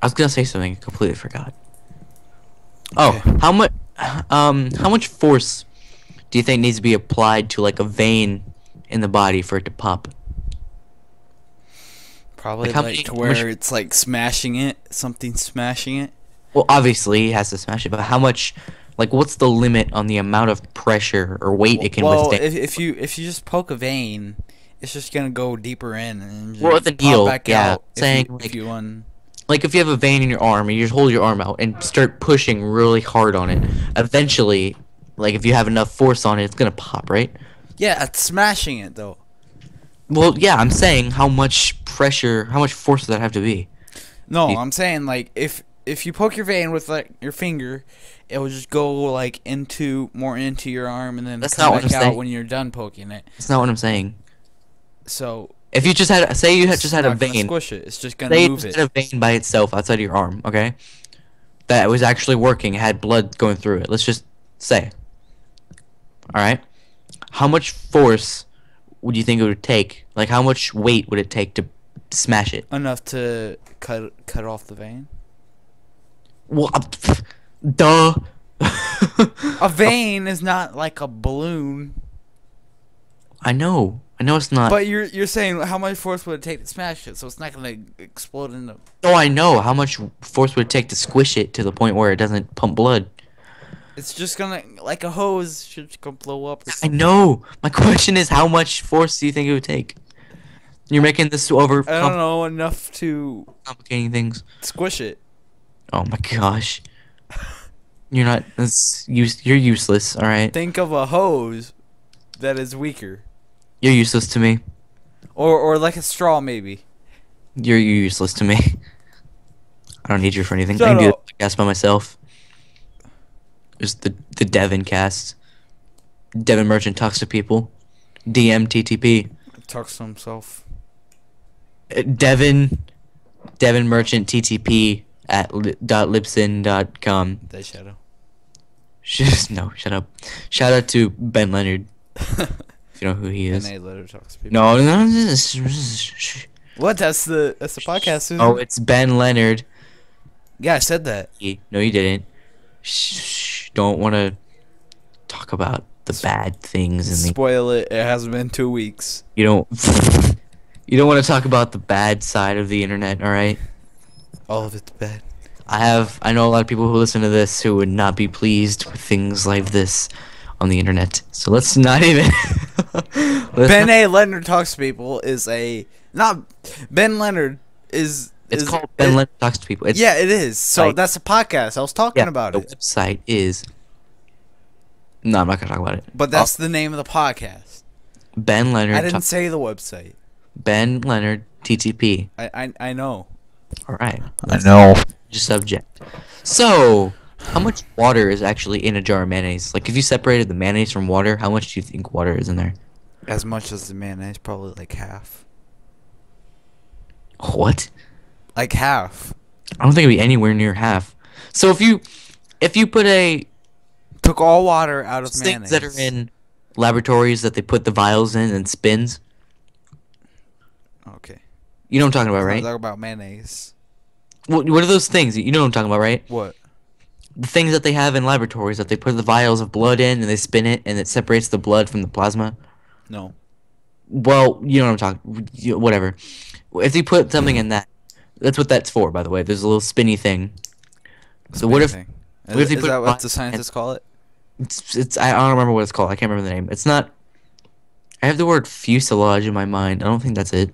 was gonna say something, I completely forgot. Oh, okay. How much force do you think needs to be applied to like a vein in the body for it to pop? Probably like to where it's like smashing it, something smashing it. Well, obviously it has to smash it, but how much? Like, what's the limit on the amount of pressure or weight it can withstand? Well, if you just poke a vein, it's just gonna go deeper in and just with a needle, back out. Saying if you like if you have a vein in your arm and you just hold your arm out and start pushing really hard on it, eventually, like if you have enough force on it, it's gonna pop, right? Yeah, it's smashing it though. Well, yeah, I'm saying how much pressure, how much force does that have to be? No, I'm saying like if you poke your vein with like your finger, it will just go like more into your arm and then come back out when you're done poking it. That's not what I'm saying. So if you just had a vein, squish it. It's just gonna move it. Say you had a vein by itself outside of your arm, okay? That was actually working, had blood going through it. Let's just say. All right. How much force would you think it would take? Like, how much weight would it take to smash it? Enough to cut off the vein. Well, duh. A vein is not like a balloon. I know it's not. But you're saying how much force would it take to smash it? So it's not gonna explode into. Oh, I know. How much force would it take to squish it to the point where it doesn't pump blood? It's just gonna, like a hose, should go blow up. I know. My question is, how much force do you think it would take? You're making this over. I don't know, enough to complicating things. Squish it. Oh my gosh. You're not. You're useless. All right. Think of a hose that is weaker. You're useless to me. Or like a straw, maybe. You're useless to me. I don't need you for anything. Shut I can do up. the podcast by myself. There's the Devon cast. Devon Merchant talks to people. DMTTP. Talks to himself. Devon Merchant TTP at .libsyn.com. That shadow. No, shut up. Shout out to Ben Leonard. If you know who he is. Ben Leonard talks to people. No. What? That's the podcast. Susan? Oh, it's Ben Leonard. Yeah, I said that. No, you didn't. Don't want to talk about the bad things in the. Spoil it. It hasn't been 2 weeks. You don't. You don't want to talk about the bad side of the internet, all right? All of it's bad. I know a lot of people who listen to this who would not be pleased with things like this on the internet. So let's not even. Ben Leonard talks to people is a not Ben Leonard is. It's called Ben Leonard talks to people. Yeah, it is. So that's a podcast. I was talking about it. The website is. No, I'm not gonna talk about it. But that's the name of the podcast. Ben Leonard. I didn't say the website. Ben Leonard TTP. I know. All right. I know. Just subject. So, how much water is actually in a jar of mayonnaise? Like, if you separated the mayonnaise from water, how much do you think water is in there? As much as the mayonnaise, probably like half. What? Like half. I don't think it'd be anywhere near half. So if you took all water out of mayonnaise that are in laboratories that they put the vials in and spins. Okay. You know what I'm talking about, right? Talk about mayonnaise. What are those things? You know what I'm talking about, right? What? The things that they have in laboratories that they put the vials of blood in and they spin it and it separates the blood from the plasma. No. Well, you know what I'm talking. Whatever. If you put something in that, that's what that's for. By the way, there's a little spinny thing. So what if? Is that what the scientists call it? It's I don't remember what it's called. I can't remember the name. It's not. I have the word fuselage in my mind. I don't think that's it.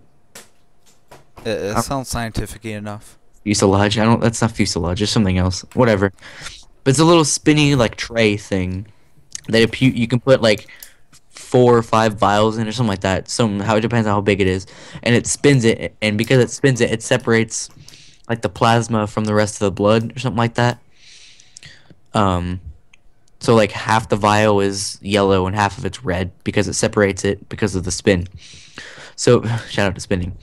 It sounds scientific enough. Fuselage. That's not fuselage. It's something else. Whatever. But it's a little spinny like tray thing that you can put like 4 or 5 vials in or something like that. How it depends on how big it is, and it spins it, and because it spins it, it separates like the plasma from the rest of the blood or something like that. So like half the vial is yellow and half of it's red because it separates it because of the spin. So shout out to spinning.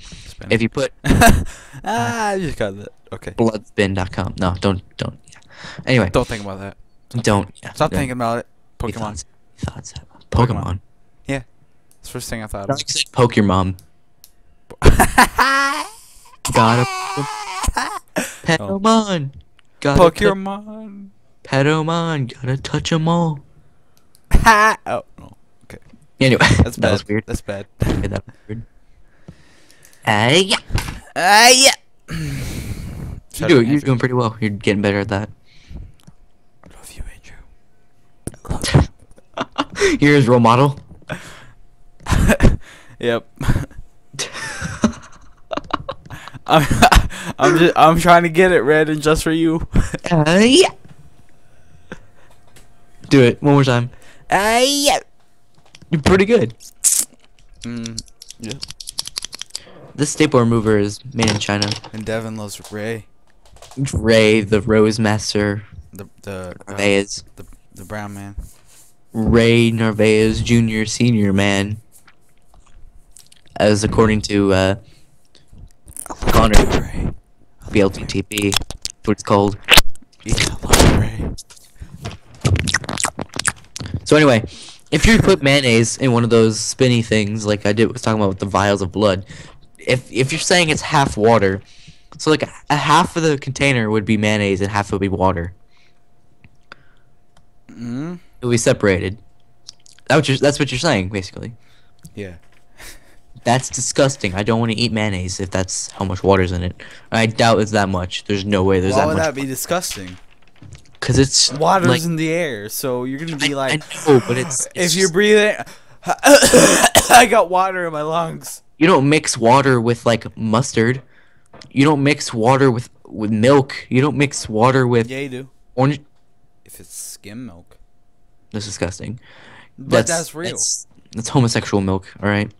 If you put I just got that. Okay. Bloodspin.com. No, don't. Yeah. Anyway. Don't think about that. Stop thinking about it. Pokemon. Thoughts. Pokemon. Yeah. That's the first thing I thought of. Poke your mom. Gotta Petomon. Pokemon. Petomon. Gotta touch 'em all. Oh no. Okay. Anyway, That's bad. that was weird. That's bad. Yeah, that was weird. Yeah. Yeah. You're doing pretty well. You're getting better at that. I love you, Andrew. You're his role model. Yep. I'm trying to get it, Red, and just for you. Yeah. Do it one more time. Yeah. You're pretty good. Yeah. This staple remover is made in China. And Devon loves Ray. Ray, the Rose Master. The brown man. Ray Narvaez Jr. Senior man. As according to Connor, BLTTP, that's what it's called. Yeah, I love Ray. So anyway, if you put mayonnaise in one of those spinny things, like I was talking about with the vials of blood, if you're saying it's half water, so like a half of the container would be mayonnaise and half would be water. It would be separated. That's what you're saying, basically. Yeah. That's disgusting. I don't want to eat mayonnaise if that's how much water's in it. I doubt it's that much. There's no way there's that much. Why would that be disgusting? Because it's water's like, in the air, so you're gonna be like, I know, but it's if you're breathing, I got water in my lungs. You don't mix water with like mustard. You don't mix water with milk. You don't mix water with Yeah, you do. orange. If it's skim milk. That's disgusting. But that's real. That's homosexual milk. All right.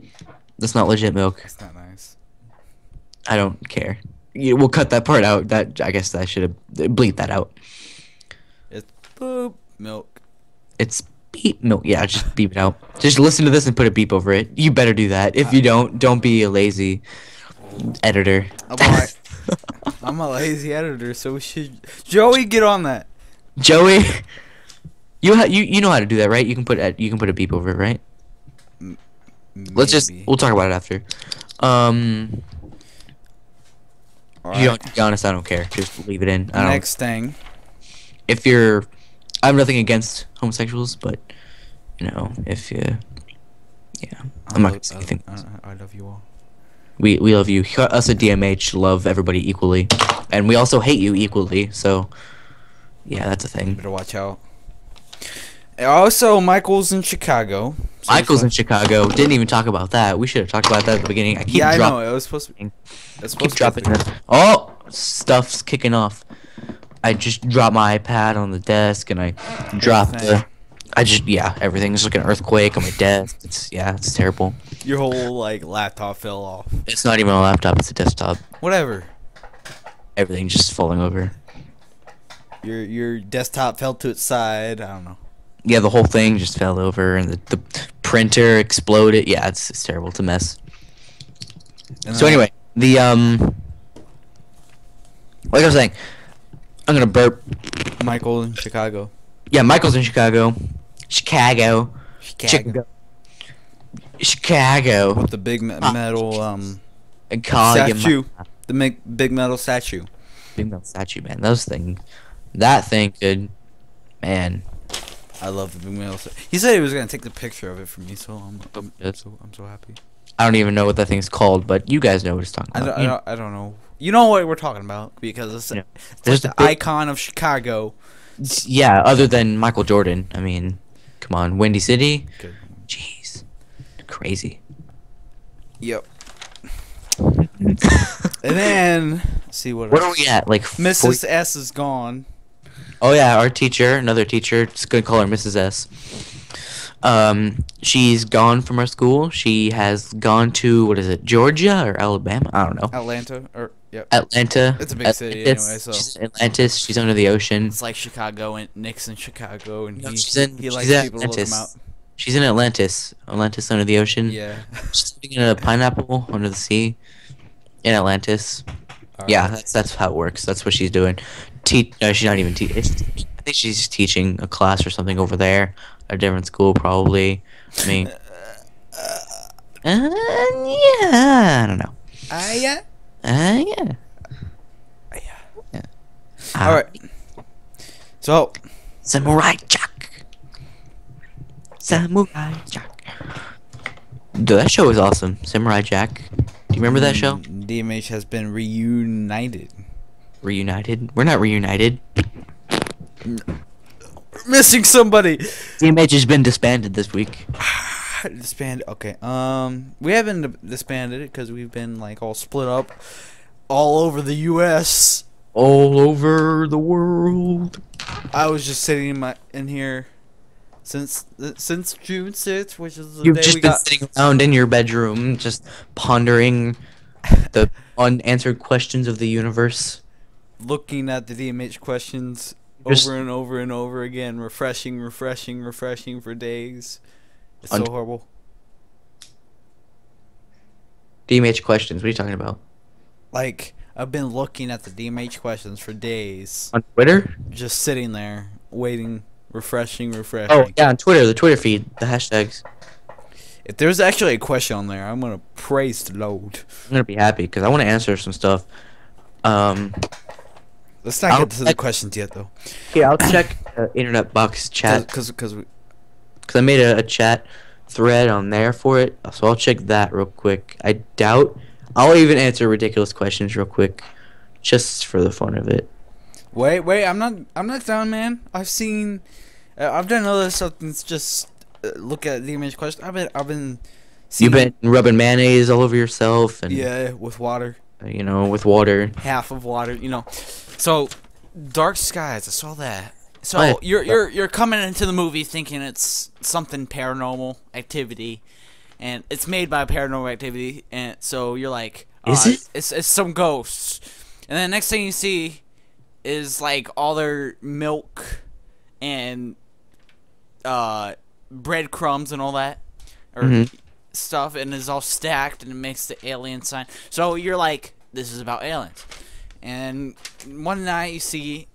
That's not legit milk. That's not nice. I don't care. We'll cut that part out. I guess I should have bleep that out. It's boop milk. It's beep milk. Yeah, just beep it out. Just listen to this and put a beep over it. You better do that. If you don't be a lazy editor. I'm a lazy editor, so we should. Joey, get on that. Joey, you know how to do that, right? You can put a beep over it, right? Maybe. We'll talk about it after. To be honest, I don't care. Just leave it in. Next thing. If you're, I have nothing against homosexuals, but you know, if you, yeah, I'm not gonna say anything. I love you all. We love you. Us at DMH love everybody equally, and we also hate you equally. So, yeah, that's a thing. Better watch out. Also, Michael's in Chicago. So Michael's in Chicago. Didn't even talk about that. We should have talked about that at the beginning. I know. It was supposed to be. Oh, stuff's kicking off. I just dropped my iPad on the desk, and I dropped everything's like an earthquake on my desk. It's terrible. Your whole laptop fell off. It's not even a laptop. It's a desktop. Whatever. Everything's just falling over. Your desktop fell to its side. I don't know. Yeah, the whole thing just fell over, and the printer exploded. Yeah, it's terrible. It's a mess. So anyway, like I was saying, I'm gonna burp. Michael in Chicago. Yeah, Michael's in Chicago. Chicago. With the big metal statue. The big metal statue. Big metal statue, man. That thing could, man. I love the big metal statue. He said he was gonna take the picture of it for me, so I'm so happy. I don't even know what that thing's called, but you guys know what it's talking about. I don't know. You know what we're talking about because it's like the icon of Chicago. Yeah, other than Michael Jordan. I mean, come on, Windy City. Good. Jeez, crazy. Yep. And then see what are we at? Like Mrs. S is gone. Oh yeah, our teacher, another teacher. Just gonna call her Mrs. S. She's gone from our school. She has gone to Georgia or Alabama? I don't know. Atlanta or yep. Atlanta. It's a big city anyway. So she's in Atlantis. She's under the ocean. It's like Chicago and Nick's in Chicago, and he likes people to look him out. She's in Atlantis. Atlantis under the ocean. Yeah. She's living in a pineapple under the sea in Atlantis. Yeah, that's how it works. That's what she's doing. No, she's not even teaching. I think she's teaching a class or something over there. A different school, probably. I mean, yeah, I don't know. Yeah. All right. So, Samurai Jack. Samurai Jack. Dude, that show was awesome. Samurai Jack. Do you remember that show? DMH has been reunited. Reunited? We're not reunited. We're missing somebody. DMH has been disbanded this week. Disbanded. Okay. We haven't disbanded it because we've been like all split up all over the U.S. All over the world. I was just sitting in here since June 6th, which is the You've day just we been got sitting around in your bedroom, just pondering the unanswered questions of the universe. looking at the DMH questions Just- over and over and over again, refreshing for days. It's so horrible. DMH questions. What are you talking about? Like, I've been looking at the DMH questions for days. On Twitter? Just sitting there, waiting, refreshing. Oh, yeah, on Twitter. The Twitter feed. The hashtags. If there's actually a question on there, I'm going to praise the load. I'm going to be happy because I want to answer some stuff. Let's not get to the questions yet, though. Here, I'll check Internet Box chat. Because I made a chat thread on there for it, so I'll check that real quick. I doubt I'll even answer ridiculous questions real quick, just for the fun of it. Wait, I'm not done, man. I've done other stuff than just look at the image question. I've been seeing, You've been rubbing mayonnaise all over yourself, and yeah, with water. With water. Half of water, So, Dark Skies, I saw that. So Oh, yeah. you're coming into the movie thinking it's something paranormal activity, and it's made by Paranormal Activity, and so you're like, Is it? It's some ghosts, and then next thing you see is like all their milk and breadcrumbs and all that, or stuff, and it's all stacked, and it makes the alien sign. So you're like, this is about aliens. And one night you see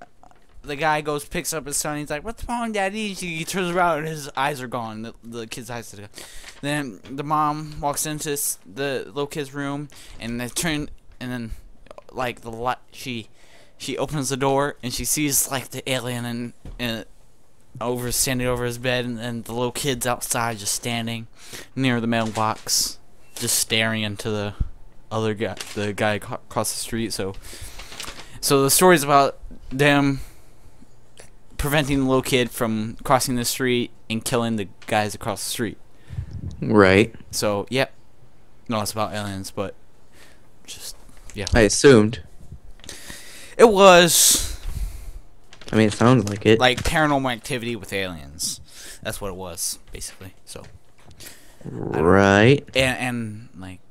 the guy picks up his son. He's like, "What's wrong, Daddy?" He turns around and his eyes are gone. The kid's eyes are gone. Then the mom walks into the little kid's room, and then like the light, she opens the door and she sees like the alien and standing over his bed, and then the little kid's outside just standing near the mailbox, just staring into the other guy, the guy across the street. So the story's about them preventing the little kid from crossing the street and killing the guys across the street. Right. So, yep. No, it's about aliens, but just, yeah. I assumed. It was I mean, it sounds like it. like Paranormal Activity with aliens. That's what it was, basically. So, Right. and like,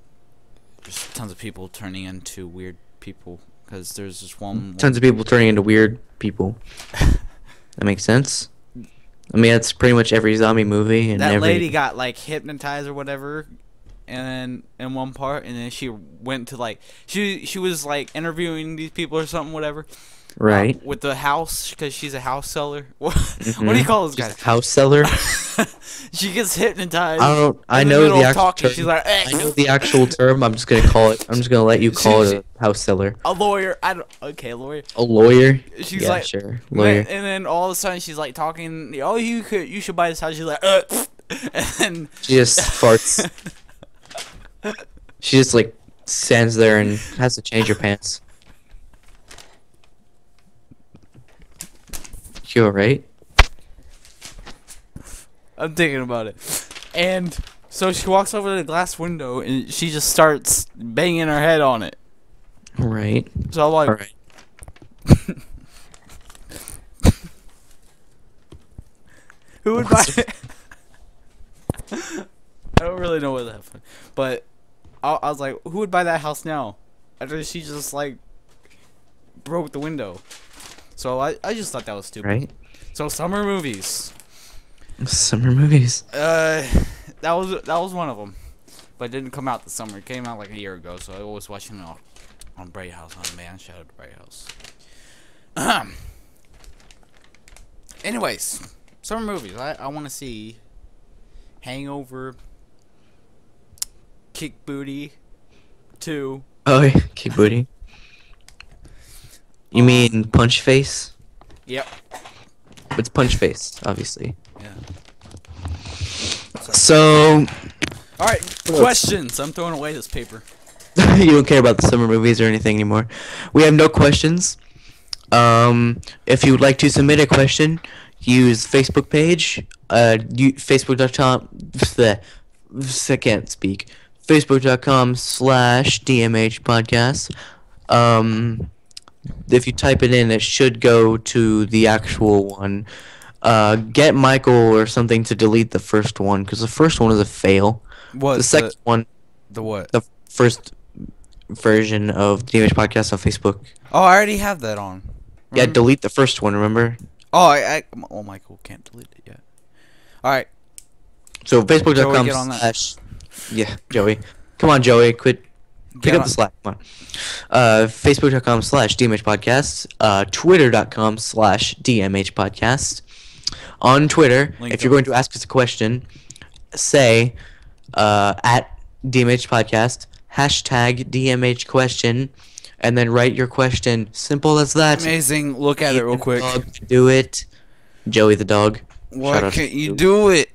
there's tons of people turning into weird people, because there's this one... Tons of people turning into weird people. That makes sense. I mean, that's pretty much every zombie movie. And that lady got like hypnotized or whatever, and then in one part, and then she went to like she was like interviewing these people or something, whatever. Right. With the house, because she's a house seller. What do you call those guys? House seller. She gets hypnotized. I know the actual term. She's like, I know the actual term. I'm just gonna let you call it a house seller. A lawyer. Okay, a lawyer. A lawyer. She's yeah, like, sure, lawyer. And then all of a sudden she's like talking. Oh, you should buy this house. She's like, and then She just farts. She just like stands there and has to change her pants. You alright? I'm thinking about it. And so she walks over to the glass window and she just starts banging her head on it. Right. So I'm like, Alright. who would buy it? I don't really know what that happened. But I was like, who would buy that house now? After she just like broke the window. So I just thought that was stupid. Right. So summer movies. Summer movies. That was one of them, but it didn't come out this summer. It came out like a year ago, so I was watching it on Bright House on demand. Shout out to Bright House. Anyways, summer movies. I want to see Hangover, Kick Booty 2. Oh, yeah. Kick booty. You mean Punch Face? Yep. It's Punch Face, obviously. Yeah. So, all right, questions. I'm throwing away this paper. You don't care about the summer movies or anything anymore. We have no questions. If you would like to submit a question, use Facebook page. Facebook.com. I can't speak. Facebook.com/DMH Podcast. If you type it in, it should go to the actual one. Get Michael or something to delete the first one, because the first one is a fail. What? The second one. The what? The first version of the DMH Podcast on Facebook. Oh, I already have that on. Remember? Yeah, delete the first one, remember? Oh, Michael can't delete it yet. All right. So Facebook.com/ Yeah, Joey. Come on, Joey, quit. Pick up the slack. Come on. Facebook.com/DMH Podcast. Twitter.com/DMH Podcast. On Twitter, if you're going to ask us a question, say at DMH Podcast, #DMH question, and then write your question. Simple as that. Amazing. Look at it real quick. Do it. Joey the dog. Why can't you do it?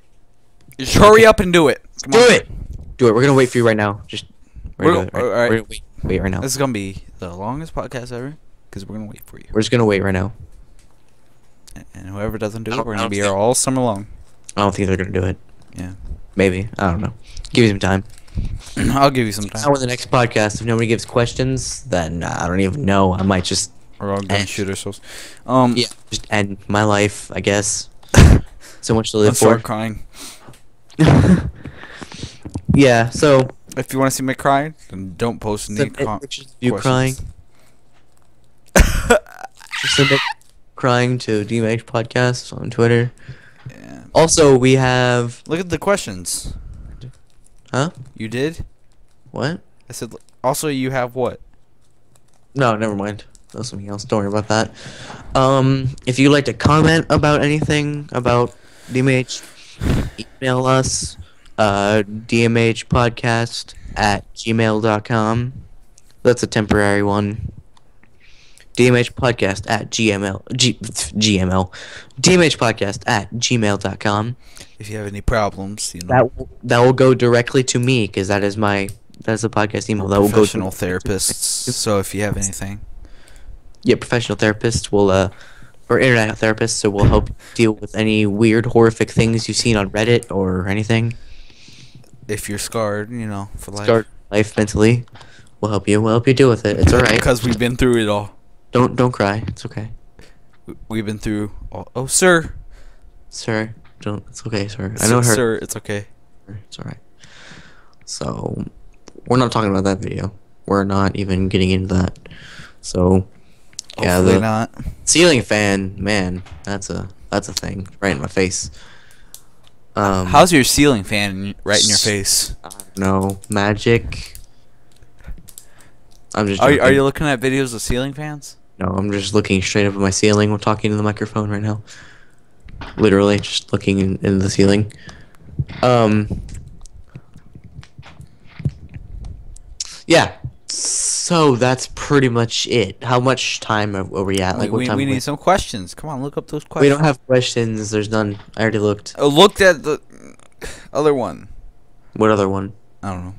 Just hurry up and do it. Do it. Do it. We're gonna wait for you right now. We're gonna wait right now. This is gonna be the longest podcast ever because we're gonna wait for you. We're just gonna wait right now. And whoever doesn't do it, we're gonna be here all summer long. I don't think they're gonna do it. Yeah. Maybe. I don't know. Give me some time. I'll give you some time. Now with the next podcast, if nobody gives questions, then I don't even know. I might just. We're all gonna shoot ourselves. Yeah. Just end my life, I guess. So much to live for. Start crying. Yeah. So. If you want to see me cry, then don't post any pictures of you crying. Just submit crying to DMH Podcast on Twitter. Yeah. Also, we have. Look at the questions. Huh? You did? What? I said. Also, you have what? No, never mind. That was something else. Don't worry about that. If you'd like to comment about anything about DMH, email us. DMHpodcast@gmail.com. That's a temporary one. DMHpodcast@gmail. DMHpodcast@gmail.com. If you have any problems, you know. That will go directly to me, because that's the podcast email. That will go to professional therapists. So if you have anything. Yeah, professional therapists will or internet therapists, so we'll help deal with any weird, horrific things you've seen on Reddit or anything. If you're scarred, you know, for life. Scarred life mentally, we'll help you. We'll help you deal with it. It's all right. Because we've been through it all. Don't cry. It's okay. We've been through all. Oh, sir. Sir, don't. It's okay, sir. I know her. Sir, it's okay. It's all right. So, we're not talking about that video. We're not even getting into that. So, yeah, hopefully not. Ceiling fan, man, that's a thing right in my face. How's your ceiling fan right in your face? I don't know, magic. I'm just. Are you looking at videos of ceiling fans? No, I'm just looking straight up at my ceiling. I'm talking to the microphone right now. Literally, just looking in the ceiling. Yeah. So that's pretty much it. How much time are we at? Like, we need some questions. Come on, look up those questions. We don't have questions. There's none. I already looked. I looked at the other one. What other one? I don't know.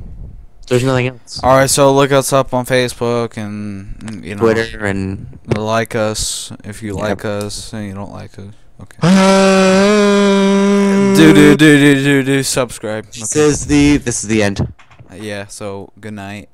There's nothing else. All right, so look us up on Facebook and you know Twitter and like us if you like us and you don't like us. Okay. Do subscribe. Okay. This is the end. Yeah. So good night.